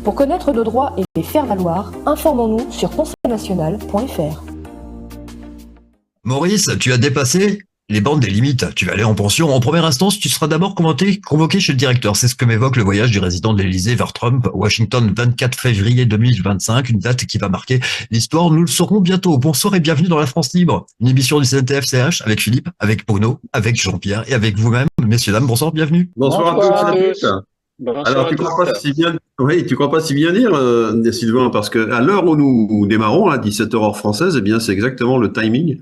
Pour connaître nos droits et les faire valoir, informons-nous sur conseilnational.fr. Maurice, tu as dépassé les bornes des limites. Tu vas aller en pension. En première instance, tu seras d'abord convoqué chez le directeur. C'est ce que m'évoque le voyage du résident de l'Élysée vers Trump, Washington, 24 février 2025, une date qui va marquer l'histoire. Nous le saurons bientôt. Bonsoir et bienvenue dans La France Libre, une émission du CNTF-CH avec Philippe, avec Bruno, avec Jean-Pierre et avec vous-même. Messieurs, dames, bonsoir, bienvenue. Bonsoir à tous. Alors, tu crois pas si bien dire, Sylvain, parce que à l'heure où nous démarrons, à 17h heure française, eh bien, c'est exactement le timing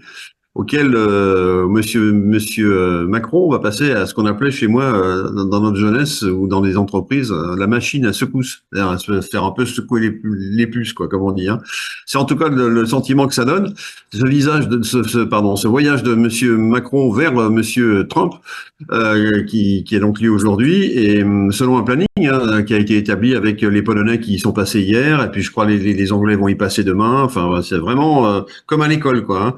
auquel Monsieur Macron va passer à ce qu'on appelait chez moi dans notre jeunesse ou dans les entreprises la machine à secousse, c'est-à-dire à se faire un peu secouer les puces, quoi, comme on dit. Hein. C'est en tout cas le sentiment que ça donne. Ce voyage de Monsieur Macron vers Monsieur Trump, qui est donc lui aujourd'hui, et selon un planning qui a été établi avec les Polonais qui y sont passés hier, et puis je crois les Anglais vont y passer demain. Enfin, c'est vraiment comme à l'école, quoi. Hein.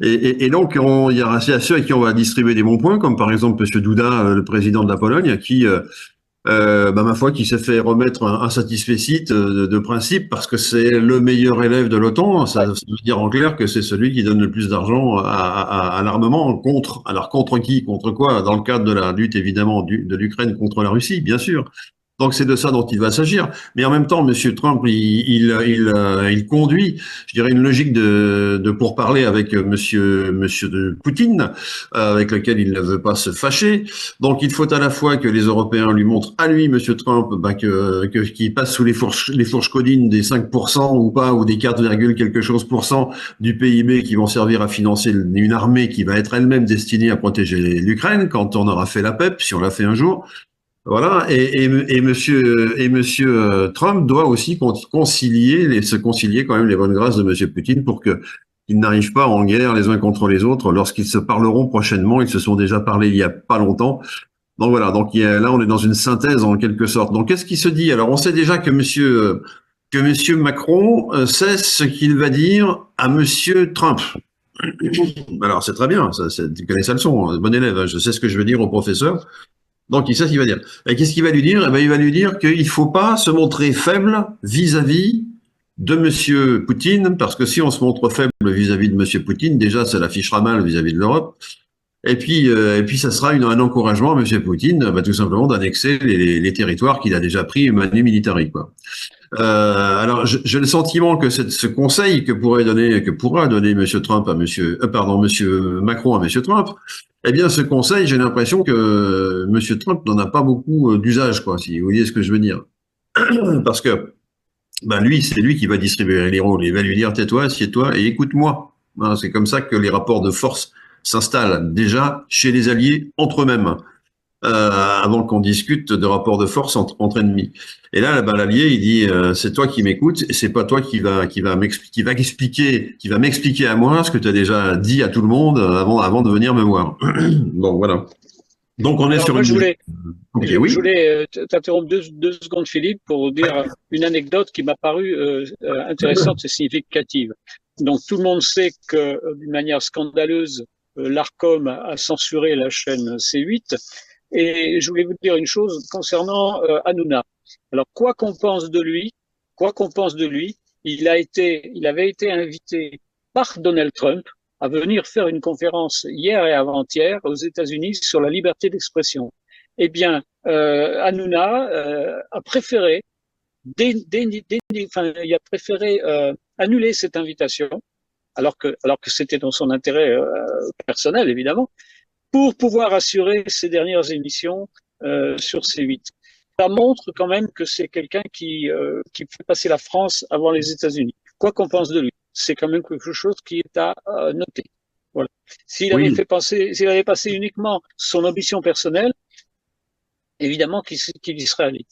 Et donc, il y a ceux à qui on va distribuer des bons points, comme par exemple Monsieur Duda, le président de la Pologne, qui, ma foi, qui s'est fait remettre un satisfecit de principe parce que c'est le meilleur élève de l'OTAN. Ça veut dire en clair que c'est celui qui donne le plus d'argent à l'armement contre. Alors contre qui, contre quoi? Dans le cadre de la lutte évidemment de l'Ukraine contre la Russie, bien sûr. Donc c'est de ça dont il va s'agir. Mais en même temps, Monsieur Trump, il conduit, je dirais, une logique de pourparler avec Monsieur Poutine, avec lequel il ne veut pas se fâcher. Donc il faut à la fois que les Européens lui montrent à lui, Monsieur Trump, qu'il passe sous les fourches codines des 5% ou pas, ou des 4, quelque chose % du PIB qui vont servir à financer une armée qui va être elle-même destinée à protéger l'Ukraine quand on aura fait la PEP, si on l'a fait un jour. Voilà, et monsieur Trump doit aussi se concilier quand même les bonnes grâces de Monsieur Poutine pour que ils n'arrivent pas en guerre les uns contre les autres lorsqu'ils se parleront prochainement. Ils se sont déjà parlé il y a pas longtemps. Donc voilà, là on est dans une synthèse en quelque sorte. Donc qu'est-ce qui se dit? Alors on sait déjà que Monsieur Macron sait ce qu'il va dire à Monsieur Trump. Alors c'est très bien, tu connais sa leçon, bon élève. Je sais ce que je veux dire au professeur. Donc, il sait ce qu'il va dire. Et qu'est-ce qu'il va lui dire? Eh ben, il va lui dire qu'il ne faut pas se montrer faible vis-à-vis de Monsieur Poutine, parce que si on se montre faible vis-à-vis de Monsieur Poutine, déjà, ça l'affichera mal vis-à-vis de l'Europe. Et puis, ça sera un encouragement à Monsieur Poutine, tout simplement d'annexer les territoires qu'il a déjà pris manu militari, quoi. Alors, j'ai le sentiment que ce conseil que pourra donner Monsieur Trump à Monsieur Macron à Monsieur Trump, eh bien, ce conseil, j'ai l'impression que Monsieur Trump n'en a pas beaucoup d'usage, quoi, si vous voyez ce que je veux dire. Parce que, c'est lui qui va distribuer les rôles. Il va lui dire, tais-toi, assieds-toi et écoute-moi. Hein, c'est comme ça que les rapports de force s'installent déjà chez les alliés entre eux-mêmes. Avant qu'on discute de rapports de force entre ennemis. Et là, l'allié, il dit, c'est toi qui m'écoutes, et c'est pas toi qui va m'expliquer à moi ce que tu as déjà dit à tout le monde avant de venir me voir. Bon, voilà. Donc, on est sur moi, une... Je voulais t'interrompre deux secondes, Philippe, pour dire une anecdote qui m'a paru intéressante et significative. Donc, tout le monde sait que, d'une manière scandaleuse, l'Arcom a censuré la chaîne C8. Et je voulais vous dire une chose concernant Hanouna. Alors, quoi qu'on pense de lui, il avait été invité par Donald Trump à venir faire une conférence hier et avant-hier aux États-Unis sur la liberté d'expression. Eh bien, Hanouna a préféré annuler cette invitation, alors que c'était dans son intérêt personnel, évidemment, pour pouvoir assurer ces dernières émissions sur C8. Ça montre quand même que c'est quelqu'un qui fait passer la France avant les États-Unis. Quoi qu'on pense de lui, c'est quand même quelque chose qui est à noter. Voilà. S'il avait passé uniquement son ambition personnelle, évidemment qu'il y serait allé.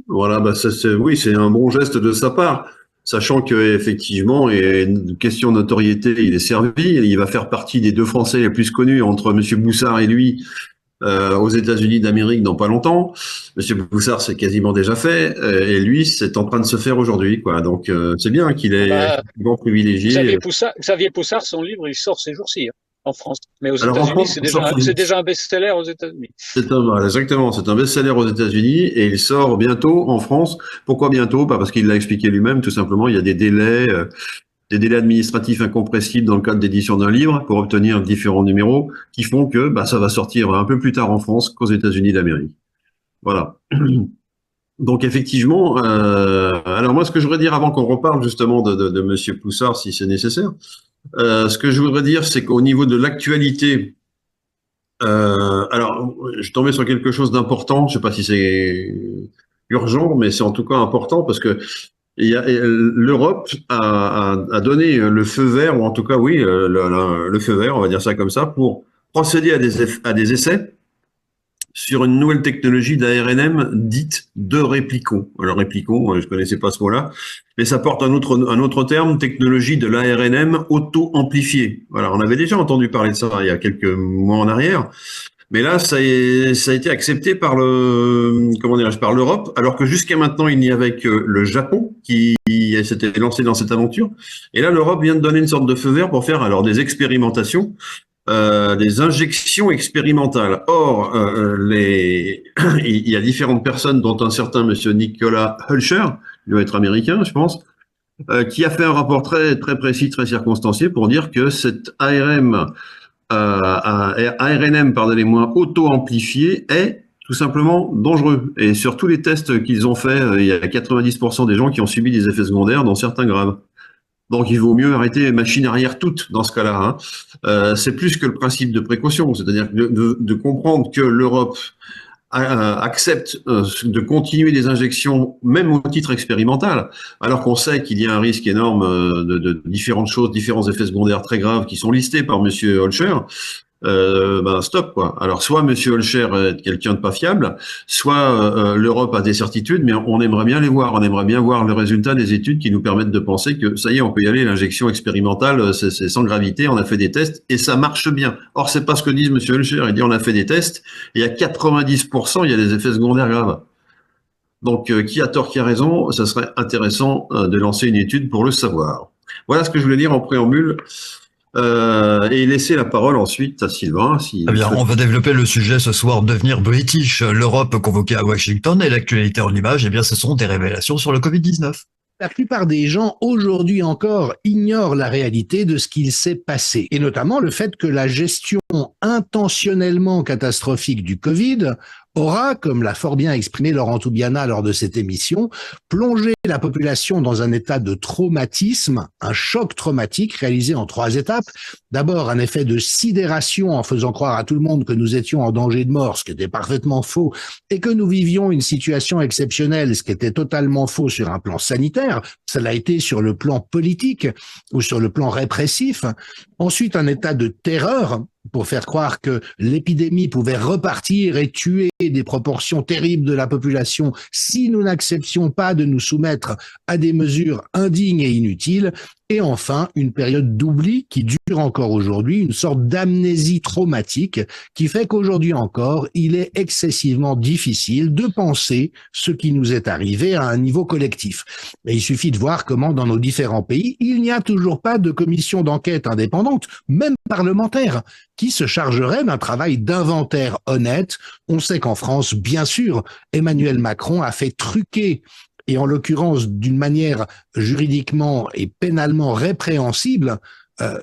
Voilà, c'est un bon geste de sa part. Sachant que effectivement, et une question de notoriété, il est servi. Il va faire partie des deux Français les plus connus entre Monsieur Boussard et lui aux États-Unis d'Amérique dans pas longtemps. Monsieur Boussard, c'est quasiment déjà fait, et lui, c'est en train de se faire aujourd'hui, quoi. Donc, c'est bien qu'il est privilégié. Xavier Poussard, son livre, il sort ces jours-ci. Hein. en France. Mais aux Alors, en États-Unis, France, c'est déjà un best-seller aux États-Unis. voilà, exactement, c'est un best-seller aux États-Unis et il sort bientôt en France. Pourquoi bientôt? Pas parce qu'il l'a expliqué lui-même, tout simplement. Il y a des délais administratifs incompressibles dans le cadre d'édition d'un livre pour obtenir différents numéros qui font que ça va sortir un peu plus tard en France qu'aux États-Unis d'Amérique. Voilà. Donc effectivement, alors moi ce que je voudrais dire avant qu'on reparle justement de Monsieur Poussard, si c'est nécessaire, ce que je voudrais dire, c'est qu'au niveau de l'actualité, alors je suis tombé sur quelque chose d'important. Je sais pas si c'est urgent, mais c'est en tout cas important parce que l'Europe a donné le feu vert, ou en tout cas oui, le feu vert, on va dire ça comme ça, pour procéder à des essais sur une nouvelle technologie d'ARNM dite de réplicon. Alors réplicon, je connaissais pas ce mot-là, mais ça porte un autre terme, technologie de l'ARNM auto-amplifiée. Voilà, on avait déjà entendu parler de ça il y a quelques mois en arrière, mais là ça a été accepté par par l'Europe, alors que jusqu'à maintenant il n'y avait que le Japon qui s'était lancé dans cette aventure. Et là l'Europe vient de donner une sorte de feu vert pour faire alors des expérimentations. Des injections expérimentales. Or, il y a différentes personnes, dont un certain monsieur Nicolas Hulscher, il doit être américain, je pense, qui a fait un rapport très très précis, très circonstancié pour dire que cette ARNM, pardonnez-moi, auto-amplifiée est tout simplement dangereux. Et sur tous les tests qu'ils ont fait, il y a 90% des gens qui ont subi des effets secondaires, dont certains graves. Donc, il vaut mieux arrêter machine arrière toute dans ce cas-là. C'est plus que le principe de précaution, c'est-à-dire de comprendre que l'Europe accepte de continuer des injections, même au titre expérimental, alors qu'on sait qu'il y a un risque énorme de différentes choses, différents effets secondaires très graves qui sont listés par Monsieur Holscher. Stop quoi. Alors soit Monsieur Holscher est quelqu'un de pas fiable, soit l'Europe a des certitudes, mais on aimerait bien les voir. On aimerait bien voir le résultat des études qui nous permettent de penser que ça y est, on peut y aller. L'injection expérimentale, c'est sans gravité. On a fait des tests et ça marche bien. Or c'est pas ce que dit Monsieur Holscher. Il dit on a fait des tests et à 90%, il y a des effets secondaires graves. Donc qui a tort, qui a raison, ça serait intéressant de lancer une étude pour le savoir. Voilà ce que je voulais dire en préambule. Et laisser la parole ensuite à Sylvain. Eh bien, on va développer le sujet ce soir, devenir british, l'Europe convoquée à Washington et l'actualité en images. Eh bien, ce sont des révélations sur le Covid-19. La plupart des gens, aujourd'hui encore, ignorent la réalité de ce qu'il s'est passé, et notamment le fait que la gestion intentionnellement catastrophique du Covid aura, comme l'a fort bien exprimé Laurent Toubiana lors de cette émission, plongé la population dans un état de traumatisme, un choc traumatique réalisé en 3 étapes. D'abord, un effet de sidération en faisant croire à tout le monde que nous étions en danger de mort, ce qui était parfaitement faux, et que nous vivions une situation exceptionnelle, ce qui était totalement faux sur un plan sanitaire. Ça l'a été sur le plan politique ou sur le plan répressif. Ensuite, un état de terreur pour faire croire que l'épidémie pouvait repartir et tuer des proportions terribles de la population si nous n'acceptions pas de nous soumettre à des mesures indignes et inutiles. Et enfin, une période d'oubli qui dure encore aujourd'hui, une sorte d'amnésie traumatique qui fait qu'aujourd'hui encore, il est excessivement difficile de penser ce qui nous est arrivé à un niveau collectif. Et il suffit de voir comment dans nos différents pays, il n'y a toujours pas de commission d'enquête indépendante, même parlementaire, qui se chargerait d'un travail d'inventaire honnête. On sait qu'en France, bien sûr, Emmanuel Macron a fait truquer, et en l'occurrence d'une manière juridiquement et pénalement répréhensible,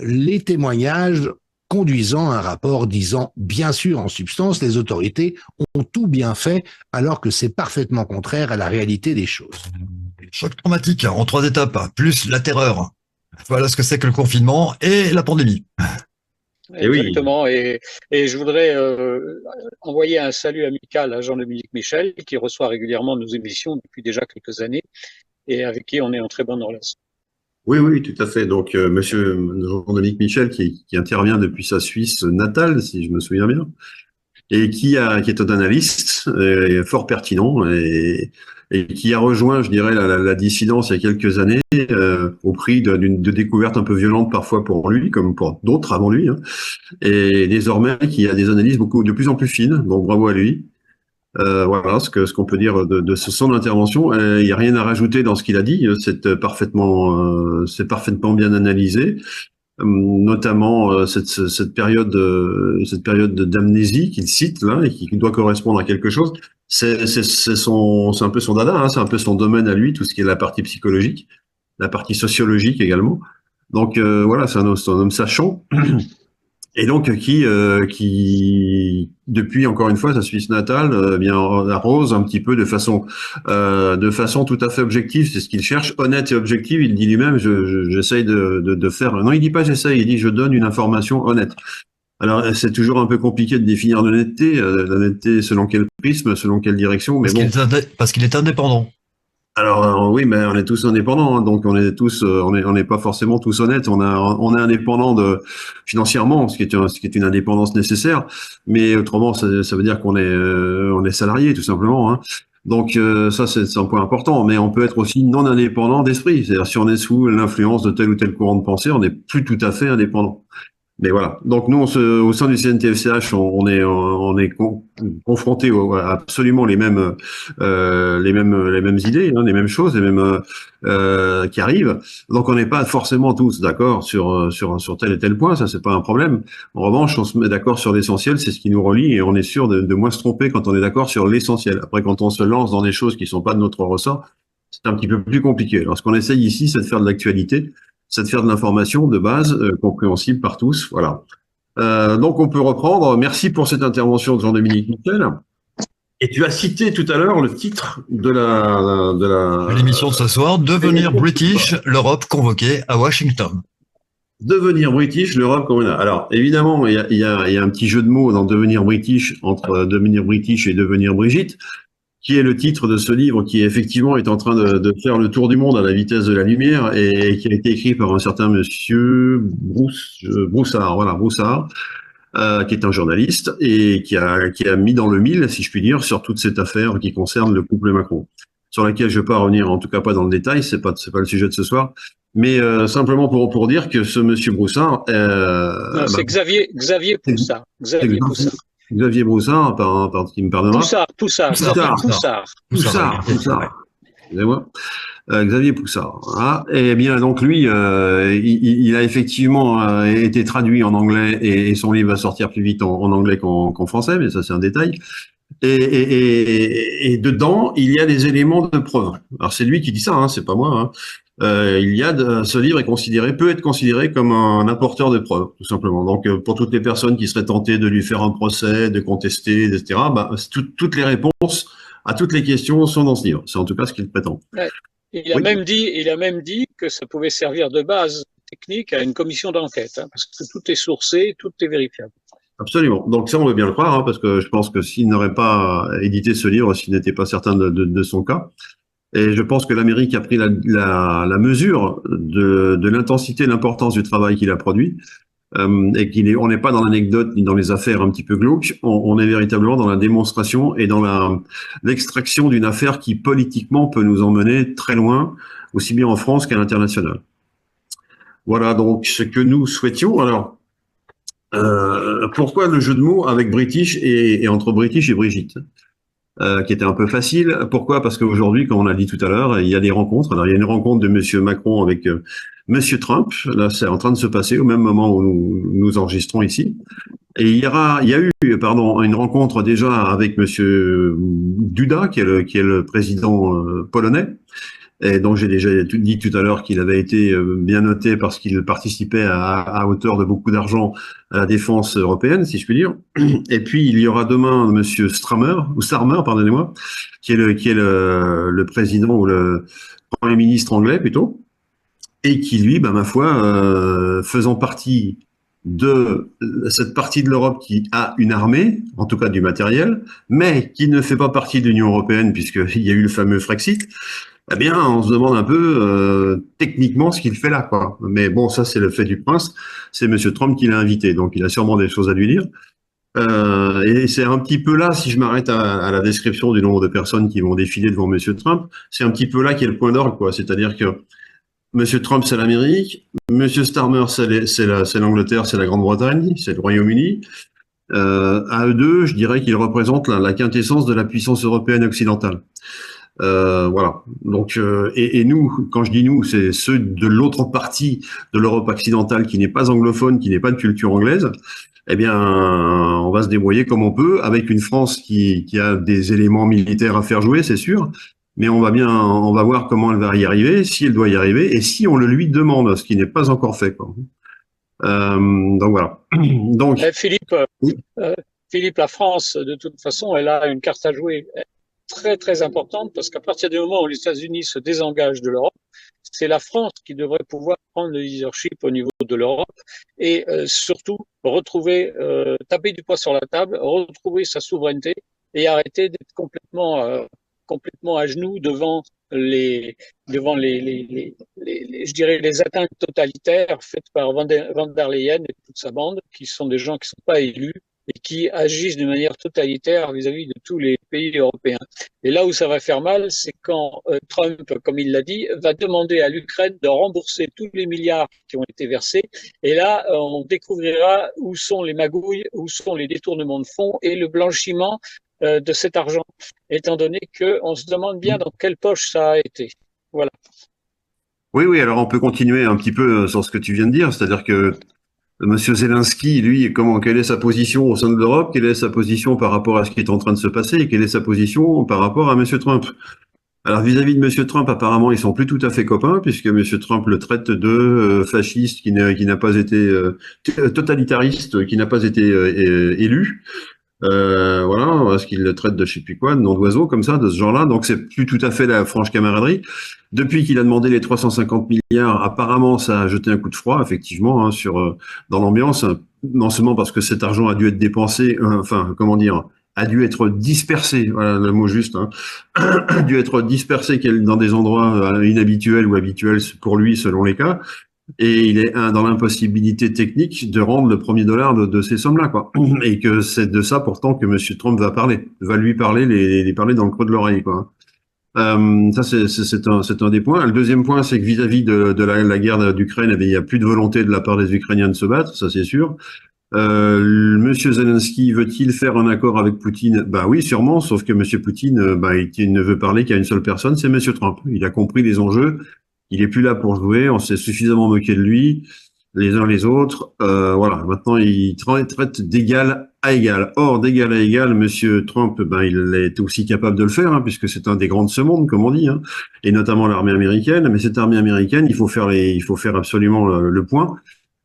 les témoignages conduisant à un rapport disant, bien sûr, en substance, les autorités ont tout bien fait, alors que c'est parfaitement contraire à la réalité des choses. Choc traumatique en 3 étapes, plus la terreur. Voilà ce que c'est que le confinement et la pandémie. Exactement. Oui. Et je voudrais envoyer un salut amical à Jean-Dominique Michel, qui reçoit régulièrement nos émissions depuis déjà quelques années et avec qui on est en très bonne relation. Oui, oui, tout à fait. Donc, monsieur Jean-Dominique Michel, qui intervient depuis sa Suisse natale, si je me souviens bien, et qui est un analyste fort pertinent et qui a rejoint, je dirais, la dissidence il y a quelques années au prix de découvertes un peu violentes parfois pour lui, comme pour d'autres avant lui, hein, et désormais qui a des analyses de plus en plus fines. Donc bravo à lui. Voilà ce qu'on peut dire de son intervention. Il n'y a rien à rajouter dans ce qu'il a dit. C'est parfaitement bien analysé. notamment cette période d'amnésie qu'il cite là et qui doit correspondre à quelque chose. C'est un peu son dada, hein, c'est un peu son domaine à lui, tout ce qui est la partie psychologique, la partie sociologique également. Donc voilà, c'est un homme sachant. Et donc qui depuis encore une fois sa Suisse natale bien arrose un petit peu de façon tout à fait objective, c'est ce qu'il cherche, honnête et objective. Il dit lui-même j'essaye de faire, non il dit pas j'essaye, il dit je donne une information honnête. Alors c'est toujours un peu compliqué de définir l'honnêteté selon quel prisme, selon quelle direction, mais parce qu'il est indépendant. Alors oui, mais on est tous indépendants, hein, donc on est tous, on n'est pas forcément tous honnêtes. On est indépendant financièrement, ce qui est une indépendance nécessaire, mais autrement ça veut dire qu'on est salarié tout simplement. Hein. Donc ça c'est un point important, mais on peut être aussi non indépendant d'esprit, c'est-à-dire si on est sous l'influence de tel ou tel courant de pensée, on n'est plus tout à fait indépendant. Mais voilà. Donc nous, au sein du CNTFCH, on est confronté à absolument les mêmes idées, hein, les mêmes choses, les mêmes qui arrivent. Donc on n'est pas forcément tous d'accord sur tel et tel point. Ça, c'est pas un problème. En revanche, on se met d'accord sur l'essentiel. C'est ce qui nous relie et on est sûr de moins se tromper quand on est d'accord sur l'essentiel. Après, quand on se lance dans des choses qui sont pas de notre ressort, c'est un petit peu plus compliqué. Alors ce qu'on essaye ici, c'est de faire de l'actualité. C'est de faire de l'information de base, compréhensible par tous. Voilà. Donc on peut reprendre. Merci pour cette intervention de Jean-Dominique Michel. Et tu as cité tout à l'heure le titre de l'émission de ce soir, Devenir British, l'Europe convoquée à Washington. Devenir British, l'Europe convoquée. Alors évidemment, il y a un petit jeu de mots dans Devenir British entre Devenir British et Devenir Brigitte, qui est le titre de ce livre qui effectivement est en train de faire le tour du monde à la vitesse de la lumière et qui a été écrit par un certain monsieur Broussard, qui est un journaliste et qui a mis dans le mille, si je puis dire, sur toute cette affaire qui concerne le couple Macron, sur laquelle je ne vais pas revenir, en tout cas pas dans le détail, c'est pas le sujet de ce soir, mais simplement pour dire que ce monsieur Broussard, c'est Xavier Broussard. Xavier Broussard, par qui me pardonnera. Poussard. Excusez-moi. Xavier Poussard. Ah, et bien donc lui, il a effectivement été traduit en anglais et son livre va sortir plus vite en anglais qu'en français, mais ça c'est un détail. Et dedans, il y a des éléments de preuve. Alors c'est lui qui dit ça, hein, c'est pas moi. Hein. Ce livre peut être considéré comme un apporteur de preuves, tout simplement. Donc, pour toutes les personnes qui seraient tentées de lui faire un procès, de contester, etc., toutes les réponses à toutes les questions sont dans ce livre. C'est en tout cas ce qu'il prétend. Ouais. Il a même dit que ça pouvait servir de base technique à une commission d'enquête, hein, parce que tout est sourcé, tout est vérifiable. Absolument. Donc ça, on veut bien le croire, hein, parce que je pense que s'il n'aurait pas édité ce livre, s'il n'était pas certain de son cas, et je pense que l'Amérique a pris la mesure de l'intensité et l'importance du travail qu'il a produit, et on n'est pas dans l'anecdote ni dans les affaires un petit peu glauques, on est véritablement dans la démonstration et dans l'extraction d'une affaire qui politiquement peut nous emmener très loin, aussi bien en France qu'à l'international. Voilà donc ce que nous souhaitions. Alors, pourquoi le jeu de mots avec British et entre British et Brigitte, qui était un peu facile. Pourquoi? Parce qu'aujourd'hui, comme on l'a dit tout à l'heure, il y a des rencontres. Alors, il y a une rencontre de Monsieur Macron avec Monsieur Trump. Là, c'est en train de se passer au même moment où nous enregistrons ici. Et il y a eu, une rencontre déjà avec Monsieur Duda, qui est le président polonais. Et donc j'ai déjà dit tout à l'heure qu'il avait été bien noté parce qu'il participait à hauteur de beaucoup d'argent à la défense européenne, si je puis dire. Et puis il y aura demain Monsieur Starmer, pardonnez-moi, qui est le président ou le Premier ministre anglais plutôt, et qui lui, ma foi, faisant partie de cette partie de l'Europe qui a une armée, en tout cas du matériel, mais qui ne fait pas partie de l'Union européenne puisqu'il y a eu le fameux Frexit. Eh bien, on se demande un peu techniquement ce qu'il fait là, quoi. Mais bon, ça c'est le fait du prince. C'est Monsieur Trump qui l'a invité, donc il a sûrement des choses à lui dire. Et c'est un petit peu là, si je m'arrête à la description du nombre de personnes qui vont défiler devant Monsieur Trump, c'est un petit peu là qu'est le point d'orgue, quoi. C'est-à-dire que Monsieur Trump, c'est l'Amérique, Monsieur Starmer, c'est l'Angleterre, c'est la Grande-Bretagne, c'est le Royaume-Uni. À eux deux, je dirais qu'ils représentent la quintessence de la puissance européenne occidentale. Voilà. Donc, et nous, quand je dis nous, c'est ceux de l'autre partie de l'Europe occidentale qui n'est pas anglophone, qui n'est pas de culture anglaise. Eh bien, on va se débrouiller comme on peut, avec une France qui a des éléments militaires à faire jouer, c'est sûr. Mais on va voir comment elle va y arriver, si elle doit y arriver, et si on le lui demande, ce qui n'est pas encore fait, quoi. Donc voilà. Donc, Philippe, oui. Philippe, la France, de toute façon, elle a une carte à jouer très très importante parce qu'à partir du moment où les États-Unis se désengagent de l'Europe, c'est la France qui devrait pouvoir prendre le leadership au niveau de l'Europe et surtout retrouver, taper du poing sur la table, retrouver sa souveraineté et arrêter d'être complètement à genoux devant je dirais les atteintes totalitaires faites par Van der Leyen et toute sa bande, qui sont des gens qui ne sont pas élus et qui agissent de manière totalitaire vis-à-vis de tous les pays européens. Et là où ça va faire mal, c'est quand Trump, comme il l'a dit, va demander à l'Ukraine de rembourser tous les milliards qui ont été versés. Et là, on découvrira où sont les magouilles, où sont les détournements de fonds et le blanchiment de cet argent, étant donné qu'on se demande bien dans quelle poche ça a été. Voilà. Oui, alors on peut continuer un petit peu sur ce que tu viens de dire, c'est-à-dire que Monsieur Zelensky, lui, quelle est sa position au sein de l'Europe, quelle est sa position par rapport à ce qui est en train de se passer, et quelle est sa position par rapport à Monsieur Trump. Alors vis-à-vis de Monsieur Trump, apparemment, ils sont plus tout à fait copains, puisque Monsieur Trump le traite de fasciste, qui n'a pas été totalitariste, qui n'a pas été élu. Voilà, parce qu'il le traite de je sais plus quoi, de nom d'oiseau comme ça, de ce genre-là. Donc c'est plus tout à fait la franche camaraderie. Depuis qu'il a demandé les 350 milliards, apparemment ça a jeté un coup de froid, effectivement, hein, dans l'ambiance. Non seulement parce que cet argent a dû être dépensé, a dû être dispersé, voilà le mot juste, hein, a dû être dispersé dans des endroits inhabituels ou habituels pour lui selon les cas. Et il est dans l'impossibilité technique de rendre le premier dollar de ces sommes-là, quoi. Et que c'est de ça pourtant que Monsieur Trump va lui parler, les parler dans le creux de l'oreille, quoi. Ça c'est un des points. Le deuxième point, c'est que vis-à-vis de la guerre d'Ukraine, il y a plus de volonté de la part des Ukrainiens de se battre, ça c'est sûr. Monsieur Zelensky veut-il faire un accord avec Poutine? Bah oui, sûrement, sauf que Monsieur Poutine, il ne veut parler qu'à une seule personne, c'est Monsieur Trump. Il a compris les enjeux. Il est plus là pour jouer, on s'est suffisamment moqué de lui, les uns les autres. Voilà, maintenant il traite d'égal à égal. Or, d'égal à égal, Monsieur Trump, il est aussi capable de le faire, hein, puisque c'est un des grands de ce monde, comme on dit, hein, et notamment l'armée américaine. Mais cette armée américaine, il faut faire absolument le point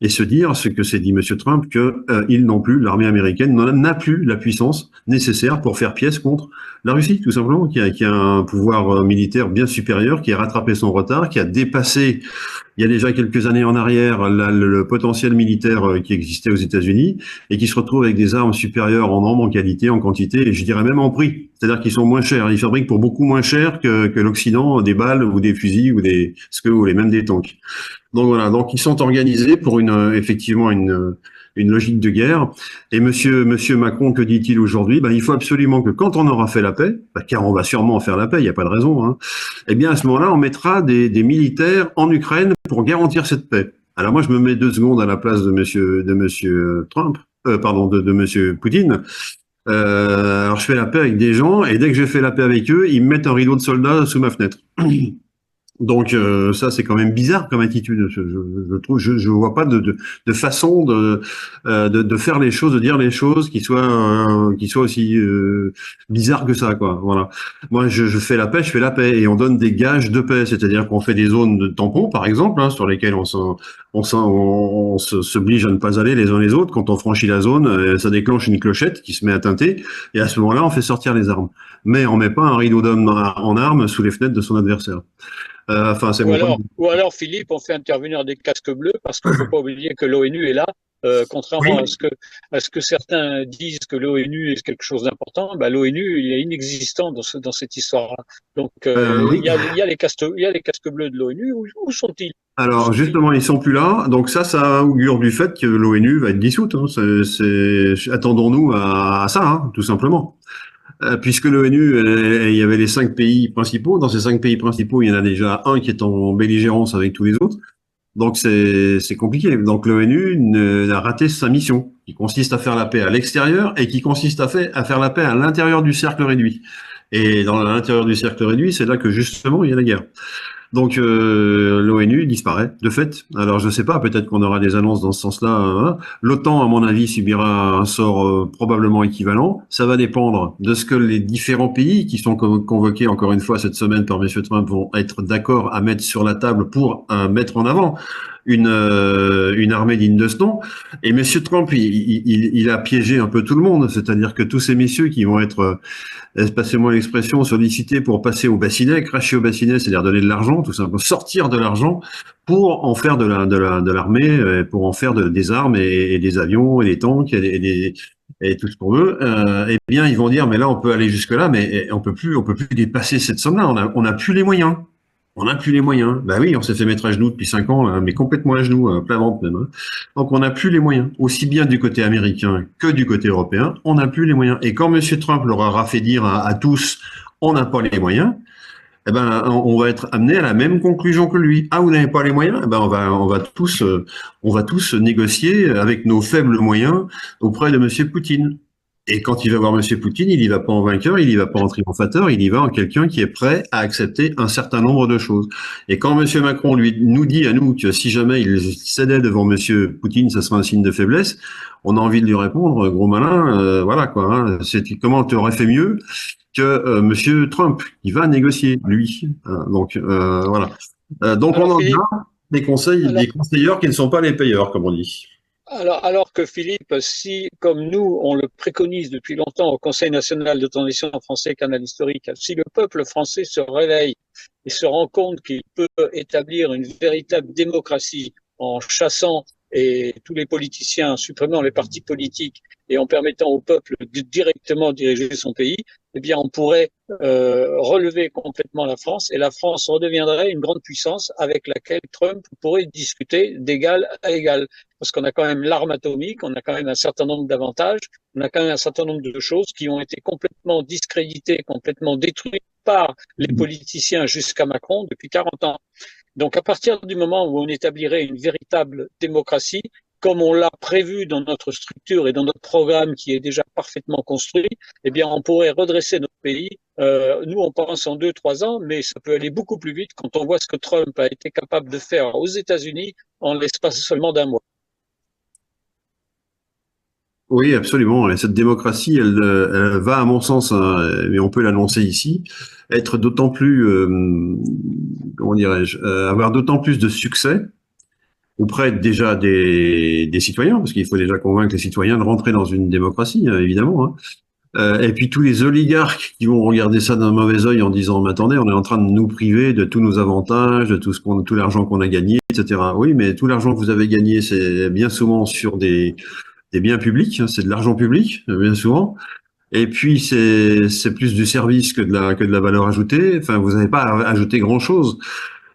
et se dire ce que s'est dit Monsieur Trump, que l'armée américaine n'a plus la puissance nécessaire pour faire pièce contre la Russie, tout simplement, qui a un pouvoir militaire bien supérieur, qui a rattrapé son retard, qui a dépassé, il y a déjà quelques années en arrière, le potentiel militaire qui existait aux États-Unis, et qui se retrouve avec des armes supérieures en nombre, en qualité, en quantité, et je dirais même en prix. C'est-à-dire qu'ils sont moins chers. Ils fabriquent pour beaucoup moins cher que l'Occident des balles ou des fusils ou même des tanks. Donc voilà, donc ils sont organisés pour effectivement une logique de guerre. Et Monsieur Macron, que dit-il aujourd'hui? Il faut absolument que quand on aura fait la paix, car on va sûrement en faire la paix, il n'y a pas de raison, hein, eh bien à ce moment-là, on mettra des militaires en Ukraine pour garantir cette paix. Alors moi, je me mets 2 secondes à la place de Monsieur Trump, de Monsieur Poutine. Alors je fais la paix avec des gens, et dès que j'ai fait la paix avec eux, ils me mettent un rideau de soldats sous ma fenêtre. Donc ça c'est quand même bizarre comme attitude. Je trouve, je vois pas de façon de faire les choses, de dire les choses qui soient aussi bizarres que ça, quoi. Voilà. Moi je fais la paix, je fais la paix, et on donne des gages de paix, c'est-à-dire qu'on fait des zones de tampons par exemple, hein, sur lesquelles on s'oblige à ne pas aller les uns les autres. Quand on franchit la zone, ça déclenche une clochette qui se met à tinter, et à ce moment-là on fait sortir les armes. Mais on met pas un rideau d'homme en armes sous les fenêtres de son adversaire. C'est ou alors, Philippe, on fait intervenir des casques bleus parce qu'il ne faut pas oublier que l'ONU est là. Contrairement à ce que certains disent que l'ONU est quelque chose d'important, l'ONU il est inexistant dans cette histoire-là. Donc il y a les casques bleus de l'ONU. Où sont-ils? Alors justement, ils sont plus là. Donc ça augure du fait que l'ONU va être dissoute. Hein. Attendons-nous à ça, hein, tout simplement. Puisque l'ONU, il y avait les 5 pays principaux. Dans ces 5 pays principaux, il y en a déjà un qui est en belligérance avec tous les autres. Donc c'est compliqué. Donc l'ONU a raté sa mission, qui consiste à faire la paix à l'extérieur et qui consiste à faire la paix à l'intérieur du cercle réduit. Et à l'intérieur du cercle réduit, c'est là que justement il y a la guerre. Donc l'ONU disparaît de fait. Alors je sais pas, peut-être qu'on aura des annonces dans ce sens-là. Hein. L'OTAN, à mon avis, subira un sort probablement équivalent. Ça va dépendre de ce que les différents pays qui sont convoqués encore une fois cette semaine par M. Trump vont être d'accord à mettre sur la table pour mettre en avant une armée digne de ce nom. Et M. Trump, il a piégé un peu tout le monde. C'est-à-dire que tous ces messieurs qui vont être passez-moi l'expression, sollicités pour passer au bassinet, cracher au bassinet, c'est-à-dire donner de l'argent, tout simplement, sortir de l'argent pour en faire de l'armée, pour en faire des armes et des avions et des tanks et tout ce qu'on veut. Eh bien, ils vont dire, mais là, on peut aller jusque là, mais on peut plus dépasser cette somme-là. On a plus les moyens. On n'a plus les moyens. Bah oui, on s'est fait mettre à genoux depuis 5 ans, mais complètement à genoux, plein ventre même. Hein. Donc on n'a plus les moyens, aussi bien du côté américain que du côté européen, on n'a plus les moyens. Et quand M. Trump leur aura fait dire à tous, on n'a pas les moyens, eh ben on va être amené à la même conclusion que lui. Ah, vous n'avez pas les moyens? Eh ben on va tous négocier avec nos faibles moyens auprès de M. Poutine. Et quand il va voir M. Poutine, il y va pas en vainqueur, il y va pas en triomphateur, il y va en quelqu'un qui est prêt à accepter un certain nombre de choses. Et quand M. Macron nous dit à nous que si jamais il cédait devant M. Poutine, ça serait un signe de faiblesse, on a envie de lui répondre, gros malin, voilà quoi. Hein, comment tu aurais fait mieux que M. Trump, qui va négocier lui. Donc voilà. Donc Alors, on en Philippe, a des conseils, des conseilleurs qui ne sont pas les payeurs, comme on dit. alors que Philippe, si, comme nous, on le préconise depuis longtemps au Conseil national de transition français canal historique, si le peuple français se réveille et se rend compte qu'il peut établir une véritable démocratie en chassant et tous les politiciens, en supprimant les partis politiques et en permettant au peuple de directement diriger son pays, eh bien, on pourrait relever complètement la France et la France redeviendrait une grande puissance avec laquelle Trump pourrait discuter d'égal à égal. Parce qu'on a quand même l'arme atomique, on a quand même un certain nombre d'avantages, on a quand même un certain nombre de choses qui ont été complètement discréditées, complètement détruites par les politiciens jusqu'à Macron depuis 40 ans. Donc à partir du moment où on établirait une véritable démocratie, comme on l'a prévu dans notre structure et dans notre programme qui est déjà parfaitement construit, eh bien on pourrait redresser notre pays. Nous, on pense en 2-3 ans, mais ça peut aller beaucoup plus vite quand on voit ce que Trump a été capable de faire aux États-Unis en l'espace seulement d'un mois. Oui, absolument. Et cette démocratie, elle va, à mon sens, hein, mais on peut l'annoncer ici, être d'autant plus, comment dirais-je, avoir d'autant plus de succès auprès déjà des citoyens, parce qu'il faut déjà convaincre les citoyens de rentrer dans une démocratie, hein, évidemment. Hein. Et puis tous les oligarques qui vont regarder ça d'un mauvais œil en disant, mais attendez, on est en train de nous priver de tous nos avantages, de tout l'argent qu'on a gagné, etc. Oui, mais tout l'argent que vous avez gagné, c'est bien souvent sur des biens publics, hein, c'est de l'argent public, bien souvent. Et puis c'est plus du service que de la valeur ajoutée. Enfin, vous n'avez pas à ajouter grand-chose.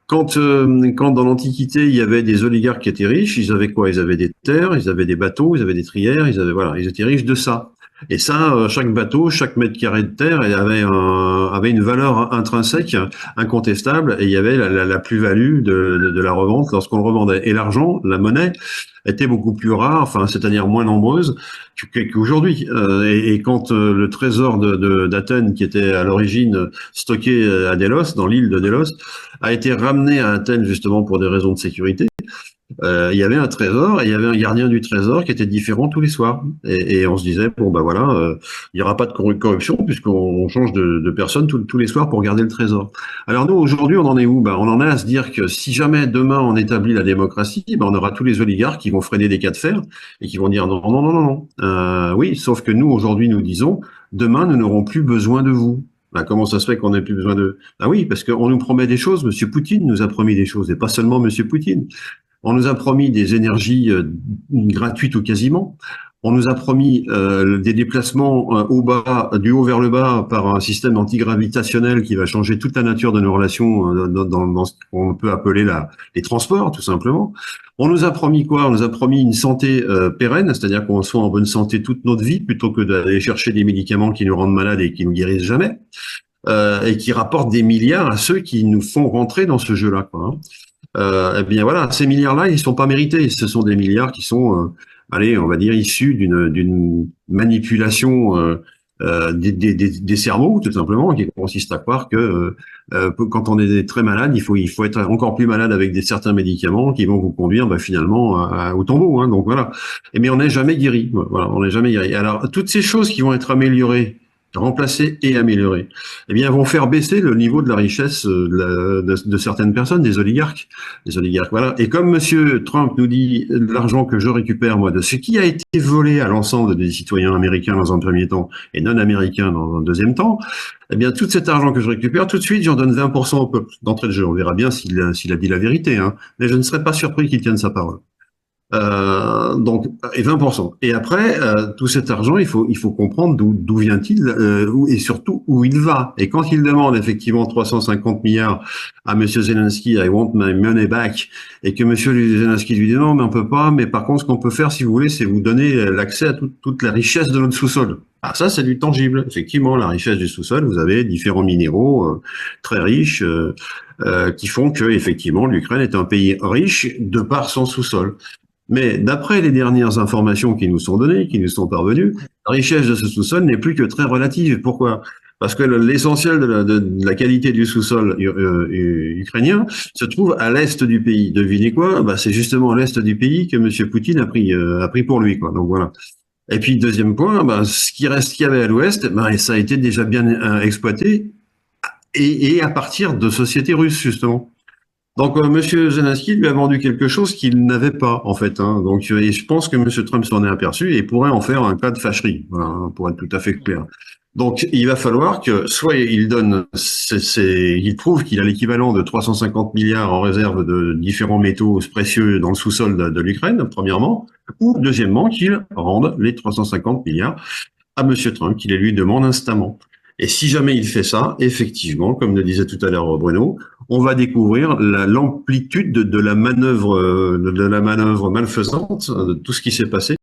Quand dans l'Antiquité il y avait des oligarques qui étaient riches, ils avaient quoi? Ils avaient des terres, ils avaient des bateaux, ils avaient des trières, ils étaient riches de ça. Et ça, chaque bateau, chaque mètre carré de terre, avait une valeur intrinsèque, incontestable, et il y avait la plus-value de la revente lorsqu'on le revendait. Et l'argent, la monnaie, était beaucoup plus rare, enfin, c'est-à-dire moins nombreuse qu'aujourd'hui. Et quand le trésor d'Athènes, qui était à l'origine stocké à Délos, dans l'île de Délos, a été ramené à Athènes justement pour des raisons de sécurité, il y avait un trésor et il y avait un gardien du trésor qui était différent tous les soirs. Et on se disait, bon ben voilà, il n'y aura pas de corruption puisqu'on change de personne tous les soirs pour garder le trésor. Alors nous, aujourd'hui, on en est où? Ben, on en est à se dire que si jamais demain on établit la démocratie, ben, on aura tous les oligarques qui vont freiner des cas de fer et qui vont dire non, non, non, non, non. Oui, sauf que nous, aujourd'hui, nous disons, demain, nous n'aurons plus besoin de vous. Ben, comment ça se fait qu'on n'ait plus besoin de... Ah oui, parce qu'on nous promet des choses, Monsieur Poutine nous a promis des choses, et pas seulement Monsieur Poutine. On nous a promis des énergies gratuites ou quasiment. On nous a promis des déplacements du haut vers le bas par un système antigravitationnel qui va changer toute la nature de nos relations dans ce qu'on peut appeler les transports, tout simplement. On nous a promis quoi? On nous a promis une santé pérenne, c'est-à-dire qu'on soit en bonne santé toute notre vie, plutôt que d'aller chercher des médicaments qui nous rendent malades et qui nous guérissent jamais, et qui rapportent des milliards à ceux qui nous font rentrer dans ce jeu-là, quoi. Hein. Eh bien voilà, ces milliards-là, ils sont pas mérités. Ce sont des milliards qui sont, allez, on va dire, issus d'une manipulation des cerveaux, tout simplement, qui consiste à croire que quand on est très malade, il faut être encore plus malade avec certains médicaments qui vont vous conduire finalement au tombeau. Hein, donc voilà. Mais on n'est jamais guéri. Voilà, on n'est jamais guéri. Alors toutes ces choses qui vont être améliorées, remplacées et améliorées, eh bien, vont faire baisser le niveau de la richesse de certaines personnes, des oligarques. Les oligarques, voilà. Et comme Monsieur Trump nous dit, l'argent que je récupère, moi, de ce qui a été volé à l'ensemble des citoyens américains dans un premier temps et non américains dans un deuxième temps, eh bien, tout cet argent que je récupère, tout de suite, j'en donne 20% au peuple. D'entrée de jeu, on verra bien s'il a dit la vérité, hein. Mais je ne serais pas surpris qu'il tienne sa parole. Donc, et 20%. Et après, tout cet argent, il faut comprendre d'où vient-il, et surtout où il va. Et quand il demande effectivement 350 milliards à Monsieur Zelensky, I want my money back, et que Monsieur Zelensky lui dit non, mais on peut pas, mais par contre, ce qu'on peut faire, si vous voulez, c'est vous donner l'accès à toute la richesse de notre sous-sol. Ah, ça, c'est du tangible. Effectivement, la richesse du sous-sol, vous avez différents minéraux très riches, qui font que, effectivement, l'Ukraine est un pays riche de par son sous-sol. Mais d'après les dernières informations qui nous sont données, qui nous sont parvenues, la richesse de ce sous-sol n'est plus que très relative. Pourquoi? Parce que l'essentiel de la qualité du sous-sol ukrainien se trouve à l'est du pays. Devinez quoi? C'est justement à l'est du pays que M. Poutine a pris pour lui, quoi. Donc voilà. Et puis deuxième point, ce qui reste qu'il y avait à l'ouest, ça a été déjà bien exploité et à partir de sociétés russes justement. Donc, Monsieur Zelensky lui a vendu quelque chose qu'il n'avait pas, en fait. Hein. Donc, et je pense que Monsieur Trump s'en est aperçu et pourrait en faire un cas de fâcherie, voilà, pour être tout à fait clair. Donc, il va falloir que soit il donne, il prouve qu'il a l'équivalent de 350 milliards en réserve de différents métaux précieux dans le sous-sol de l'Ukraine, premièrement, ou deuxièmement qu'il rende les 350 milliards à Monsieur Trump, qu'il les lui demande instamment. Et si jamais il fait ça, effectivement, comme le disait tout à l'heure Bruno, on va découvrir l'amplitude de la manœuvre malfaisante, de tout ce qui s'est passé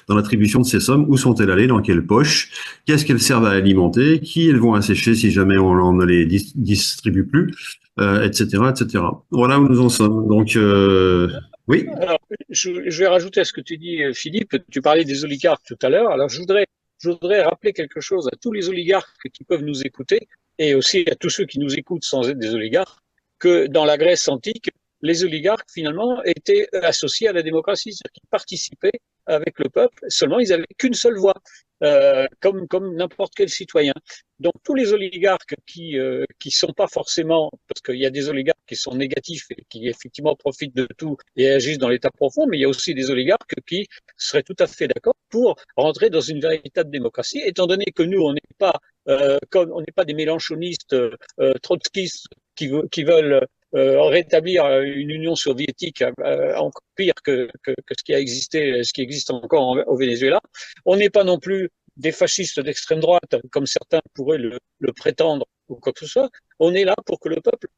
dans l'attribution de ces sommes. Où sont-elles allées? Dans quelle poche? Qu'est-ce qu'elles servent à alimenter? Qui elles vont assécher si jamais on ne les distribue plus? Etc., etc. Voilà où nous en sommes. Donc, oui. Alors, je vais rajouter à ce que tu dis, Philippe. Tu parlais des oligarques tout à l'heure. Alors, je voudrais rappeler quelque chose à tous les oligarques qui peuvent nous écouter et aussi à tous ceux qui nous écoutent sans être des oligarques, que dans la Grèce antique, les oligarques, finalement, étaient associés à la démocratie, c'est-à-dire qu'ils participaient avec le peuple, seulement ils n'avaient qu'une seule voix, comme n'importe quel citoyen. Donc tous les oligarques qui sont pas forcément, parce qu'il y a des oligarques qui sont négatifs et qui effectivement profitent de tout et agissent dans l'état profond, mais il y a aussi des oligarques qui seraient tout à fait d'accord pour rentrer dans une véritable démocratie, étant donné que nous on n'est pas comme on n'est pas des mélanchonistes trotskistes qui veulent rétablir une Union soviétique encore pire que ce qui a existé, ce qui existe encore au Venezuela. On n'est pas non plus des fascistes d'extrême droite, comme certains pourraient le prétendre ou quoi que ce soit. On est là pour que le peuple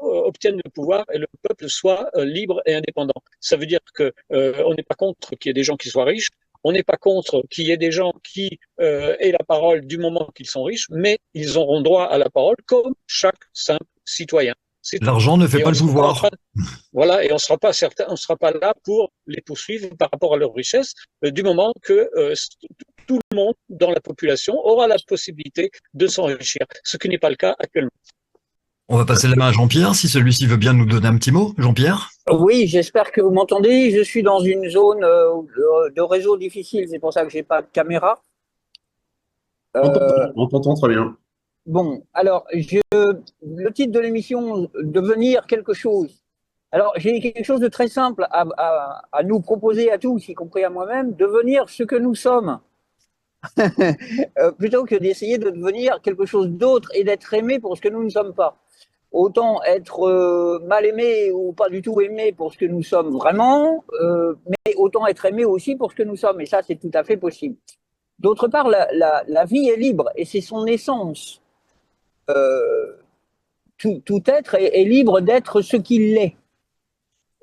obtienne le pouvoir et le peuple soit libre et indépendant. Ça veut dire que on n'est pas contre qu'il y ait des gens qui soient riches. On n'est pas contre qu'il y ait des gens qui aient la parole du moment qu'ils sont riches, mais ils auront droit à la parole comme chaque simple citoyen. L'argent ne fait pas le pouvoir. Voilà, et on sera pas là pour les poursuivre par rapport à leur richesse, du moment que tout le monde dans la population aura la possibilité de s'enrichir, ce qui n'est pas le cas actuellement. On va passer la main à Jean-Pierre, si celui-ci veut bien nous donner un petit mot. Jean-Pierre? Oui, j'espère que vous m'entendez. Je suis dans une zone de réseau difficile, c'est pour ça que j'ai pas de caméra. On t'entend très bien. Bon, alors, le titre de l'émission, devenir quelque chose. Alors, j'ai quelque chose de très simple à nous proposer à tous, y compris à moi-même, devenir ce que nous sommes. Plutôt que d'essayer de devenir quelque chose d'autre et d'être aimé pour ce que nous ne sommes pas. Autant être mal aimé ou pas du tout aimé pour ce que nous sommes vraiment, mais autant être aimé aussi pour ce que nous sommes. Et ça, c'est tout à fait possible. D'autre part, la vie est libre et c'est son essence. Tout être est libre d'être ce qu'il est.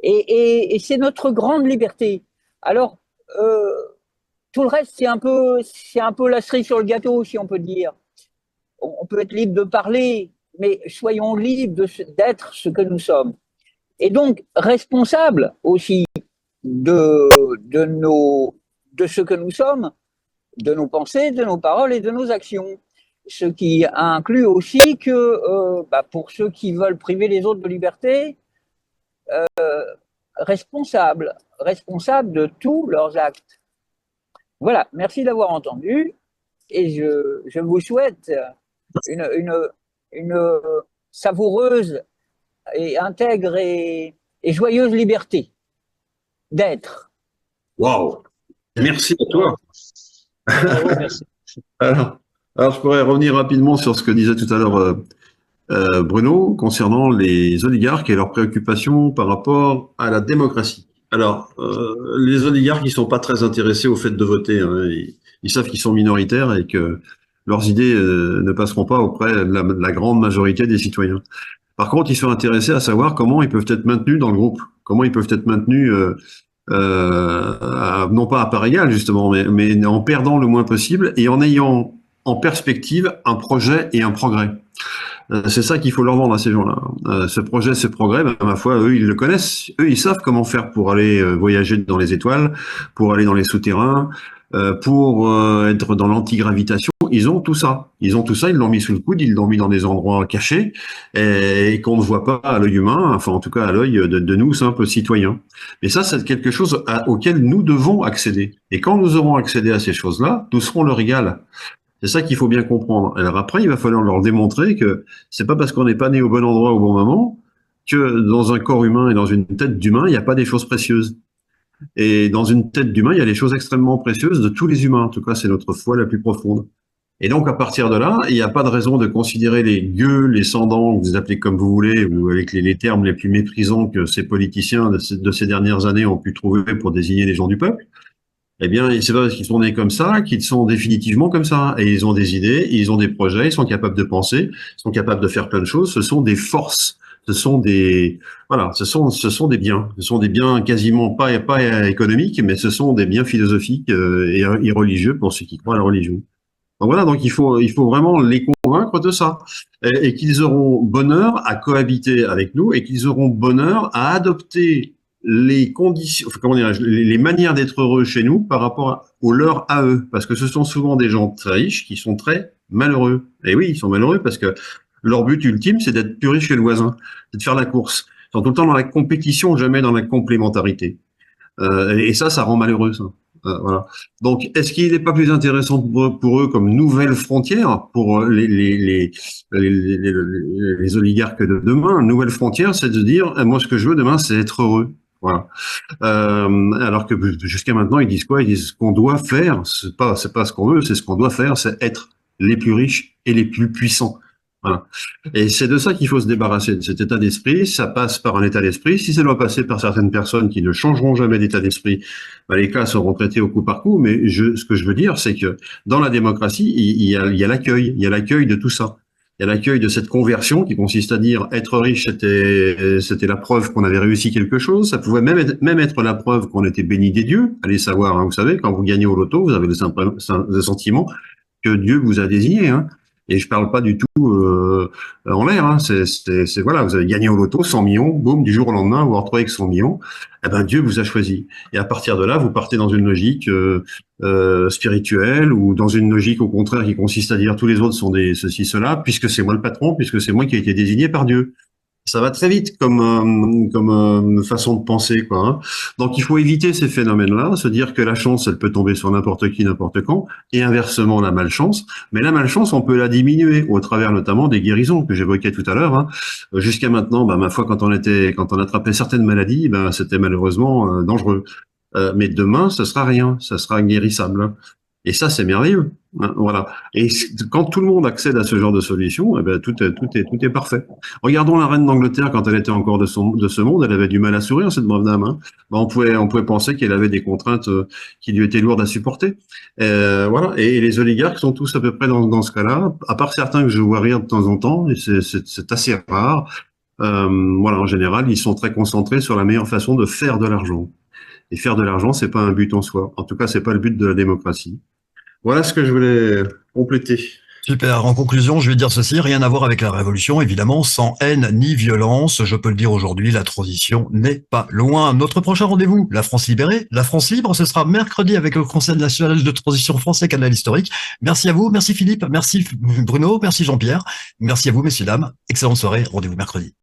Et c'est notre grande liberté. Alors, tout le reste, c'est un peu la cerise sur le gâteau, si on peut dire. On peut être libre de parler, mais soyons libres d'être ce que nous sommes. Et donc, responsables aussi de ce que nous sommes, de nos pensées, de nos paroles et de nos actions. Ce qui inclut aussi que pour ceux qui veulent priver les autres de liberté, responsables de tous leurs actes. Voilà, merci d'avoir entendu et je vous souhaite une savoureuse et intègre et joyeuse liberté d'être. Waouh! Merci à toi. Merci. Alors, je pourrais revenir rapidement sur ce que disait tout à l'heure Bruno concernant les oligarques et leurs préoccupations par rapport à la démocratie. Alors, les oligarques, ils sont pas très intéressés au fait de voter. Hein. Ils savent qu'ils sont minoritaires et que leurs idées ne passeront pas auprès de la grande majorité des citoyens. Par contre, ils sont intéressés à savoir comment ils peuvent être maintenus dans le groupe, comment ils peuvent être maintenus, non pas à part égale justement, mais en perdant le moins possible et en ayant en perspective un projet et un progrès. C'est ça qu'il faut leur vendre à ces gens-là. Ce projet, ce progrès, ma foi, eux, ils le connaissent. Eux, ils savent comment faire pour aller voyager dans les étoiles, pour aller dans les souterrains, pour être dans l'antigravitation. Ils ont tout ça. Ils l'ont mis sous le coude, ils l'ont mis dans des endroits cachés et qu'on ne voit pas à l'œil humain, enfin en tout cas à l'œil de nous, simples citoyens. Mais ça, c'est quelque chose auquel nous devons accéder. Et quand nous aurons accédé à ces choses-là, nous serons leur égal. C'est ça qu'il faut bien comprendre. Alors après, il va falloir leur démontrer que c'est pas parce qu'on n'est pas né au bon endroit au bon moment que dans un corps humain et dans une tête d'humain, il n'y a pas des choses précieuses. Et dans une tête d'humain, il y a des choses extrêmement précieuses de tous les humains. En tout cas, c'est notre foi la plus profonde. Et donc, à partir de là, il n'y a pas de raison de considérer les gueux, les sans-dents, vous les appelez comme vous voulez, ou avec les termes les plus méprisants que ces politiciens de ces dernières années ont pu trouver pour désigner les gens du peuple. Eh bien, c'est pas parce qu'ils sont nés comme ça qu'ils sont définitivement comme ça. Et ils ont des idées, ils ont des projets, ils sont capables de penser, ils sont capables de faire plein de choses. Ce sont des forces. Ce sont des, voilà, ce sont des biens. Ce sont des biens quasiment pas économiques, mais ce sont des biens philosophiques et religieux pour ceux qui croient à la religion. Donc voilà, donc il faut vraiment les convaincre de ça. Et qu'ils auront bonheur à cohabiter avec nous et qu'ils auront bonheur à adopter les conditions, enfin, comment dirais-je, les manières d'être heureux chez nous par rapport aux leurs à eux. Parce que ce sont souvent des gens très riches qui sont très malheureux. Et oui, ils sont malheureux parce que leur but ultime, c'est d'être plus riche que le voisin, c'est de faire la course. Ils sont tout le temps dans la compétition, jamais dans la complémentarité. Et ça rend malheureux, ça. Voilà. Donc, est-ce qu'il n'est pas plus intéressant pour eux comme nouvelle frontière pour les oligarques de demain? Une nouvelle frontière, c'est de dire, moi, ce que je veux demain, c'est être heureux. Voilà. Alors que jusqu'à maintenant, ils disent quoi? Ils disent ce qu'on doit faire, c'est pas ce qu'on veut, c'est ce qu'on doit faire, c'est être les plus riches et les plus puissants. Voilà. Et c'est de ça qu'il faut se débarrasser, de cet état d'esprit. Ça passe par un état d'esprit. Si ça doit passer par certaines personnes qui ne changeront jamais d'état d'esprit, les cas seront traités au coup par coup. Mais ce que je veux dire, c'est que dans la démocratie, il y a l'accueil. Il y a l'accueil de tout ça. Il y a l'accueil de cette conversion qui consiste à dire être riche, c'était la preuve qu'on avait réussi quelque chose. Ça pouvait même être la preuve qu'on était béni des dieux. Allez savoir, hein, vous savez, quand vous gagnez au loto, vous avez le sentiment que Dieu vous a désigné. Hein. Et je parle pas du tout en l'air. Hein. C'est voilà, vous avez gagné au loto 100 millions, boum, du jour au lendemain, vous vous retrouvez avec 100 millions. Eh ben Dieu vous a choisi. Et à partir de là, vous partez dans une logique spirituelle ou dans une logique au contraire qui consiste à dire tous les autres sont des ceci cela, puisque c'est moi le patron, puisque c'est moi qui ai été désigné par Dieu. Ça va très vite comme façon de penser, quoi. Hein. Donc il faut éviter ces phénomènes-là, se dire que la chance, elle peut tomber sur n'importe qui, n'importe quand, et inversement la malchance. Mais la malchance, on peut la diminuer au travers notamment des guérisons que j'évoquais tout à l'heure. Hein. Jusqu'à maintenant, ma foi, quand on attrapait certaines maladies, c'était malheureusement dangereux. Mais demain, ce sera rien, ça sera guérissable. Hein. Et ça, c'est merveilleux. Hein, voilà. Et quand tout le monde accède à ce genre de solution, tout est parfait. Regardons la reine d'Angleterre quand elle était encore de ce monde, elle avait du mal à sourire, cette brave dame. Hein. On pouvait penser qu'elle avait des contraintes qui lui étaient lourdes à supporter. Voilà. Et les oligarques sont tous à peu près dans ce cas-là, à part certains que je vois rire de temps en temps, et c'est assez rare. Voilà. En général, ils sont très concentrés sur la meilleure façon de faire de l'argent. Et faire de l'argent, c'est pas un but en soi. En tout cas, c'est pas le but de la démocratie. Voilà ce que je voulais compléter. Super. En conclusion, je vais dire ceci, rien à voir avec la révolution, évidemment, sans haine ni violence. Je peux le dire aujourd'hui, la transition n'est pas loin. Notre prochain rendez-vous, la France libérée, la France libre, ce sera mercredi avec le Conseil national de transition français Canal historique. Merci à vous, merci Philippe, merci Bruno, merci Jean-Pierre. Merci à vous, messieurs, dames. Excellente soirée, rendez-vous mercredi.